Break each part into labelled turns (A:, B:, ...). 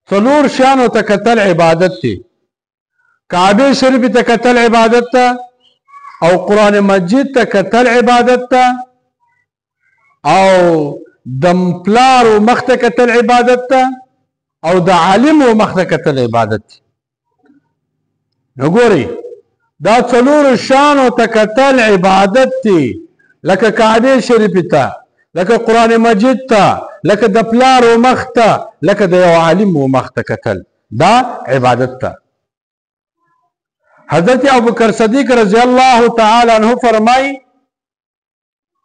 A: څلور شیانو ته کتل عبادت دی. کعبه شریف ته کتل عبادت ته، او قرآن مجید ته کتل عبادت ته، او د پلارو مخ ته کتل عبادت ته، او د عالمو مخ ته کتل عبادت دی. نو ګورئ دا څلورو شیانو ته کتل عبادت دی، لکه کعبه شریف ته، لکه قرآن مجید ته، لکه د پلارو مخ ته، لکه د یو عالمو مخ ته کتل، دا عبادت ته. حضرت ابوبکر صدیق رضی الله تعالی عنہ فرمای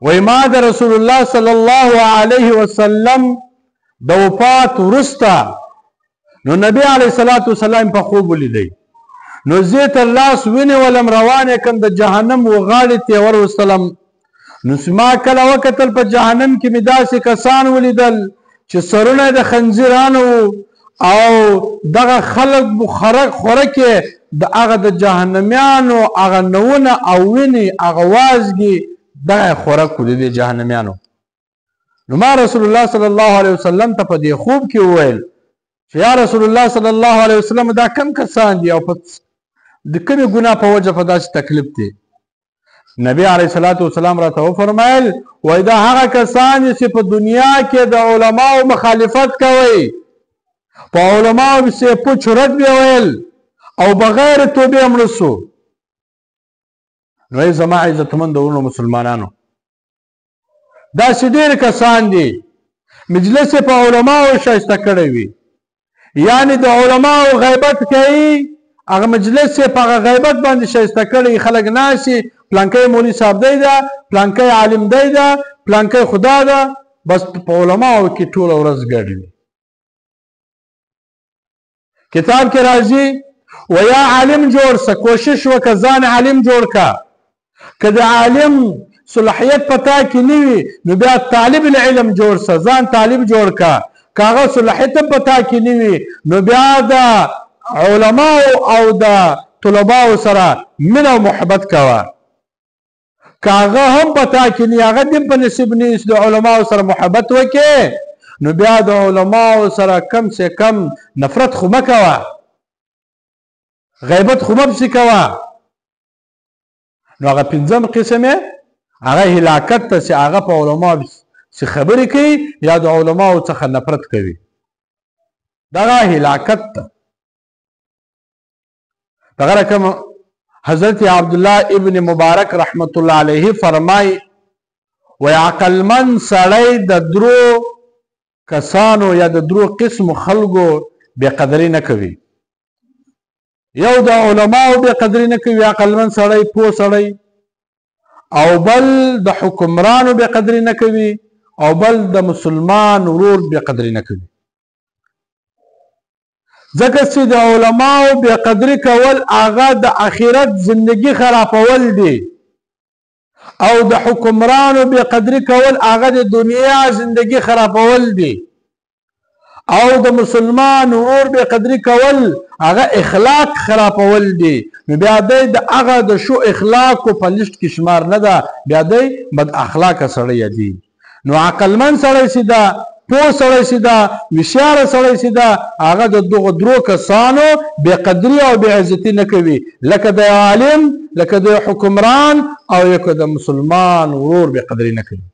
A: وای ما د رسول الله صلی الله علیه وسلم د وفات وروسته نو نبی علیه الصلاة والسلام په خوب ولیدی، نو زه تر لاس ونیولم روانه کم د جهنم وغاړې ته وروستلم. نو ما کله وکتل په جهنم کې مې داسې کسان ولیدل چې سرونه د خنزیرانو او دغه خلق خورکې د هغه د جهنميانو هغه نونه او وینې هغه وازګې دغه خوراک ولیدې جهنميانو. نو ما رسول الله صلی الله علیه وسلم ته په دې خوب کې وویل چې یا رسول الله صلی الله علیه وسلم دا کم کسان دي او په د کومې ګناه په وجه په داسې تکلیف دي؟ نبی علیه الصلاة والسلام راته وفرمایل وایي دا هغه کسان دي چې په دنیا کې د علماو مخالفت کوي، په علماو پسې پوچ رد ویل او بغیر توبې مړه سو. نو زما عزتمند ورونو مسلمانانو داسې ډېر کسان دي مجلس په علماو ښایسته کړی وي، یعنې د علماو غیبت کوي، هغه مجلس په هغه غیبت باندې ښایسته کړی، خلک ناسي پلانکی مولوي صاحب دی ده، پلانکی عالم دی ده، پلانکی خدا ده، بس په علماو کې ټوله ورځ ګډ وي. کتاب کې راځي ویا عالم جوړ سه، کوشش وکړه ځان عالم جوړ کا. که د عالم صلاحیت پتا کې نه وي نو بیا طالب العلم جوړ سه، ځان طالب جوړ کا. که هغه صلاحیت پتا کې نه وي نو بیا د علماو او د طلباو سره مینه او محبت کوه. که هغه هم پتا کې نه هغه دې په نصیب نه د علماو سره محبت وکړي نو بیا د علماو سره کم سے کم نفرت خو مه کوه، غیبت خو مه پسې کوه. نو هغه پنځم قسم یې هغه هلاکت ته چې هغه په علماو چې خبرې کوي یا د علماو څخه نفرت کوي، دغه هلاکت ته. دغه رقم حضرت عبدالله ابن مبارک رحمت الله علیه فرمای وی عقلمند سړی د درو کسانو یا د درو قسمو خلکو بې قدري نه کوي. یو د علماو بې قدري نه کوي عقلمند سړی پوه سړی، او بل د حکمرانو بې قدري نه کوي، او بل د مسلمان ورور بې قدري نه کوي. ځکه چې د علماو بې قدري کول هغه د آخرت زندگی خرابول دي، او د حکمرانو بې قدري کول هغه د دنیا زندگی خرابول دي، او د مسلمان ورور بې قدري کول هغه اخلاق خرابول دي. نو بیا دی د هغه د شو اخلاقو په لیست کې شمار نه ده، بیا دی بد اخلاقه سړی دی. نو عقلمند سړی چې ده، پوه سړی چې ده، هوښیاره سړی چې ده، هغه د دغو درو کسانو بې قدري او بې عزتي نه کوي، لکه د عالم، لکه د حکمران، او لکه د مسلمان ورور بې قدري نه کوي.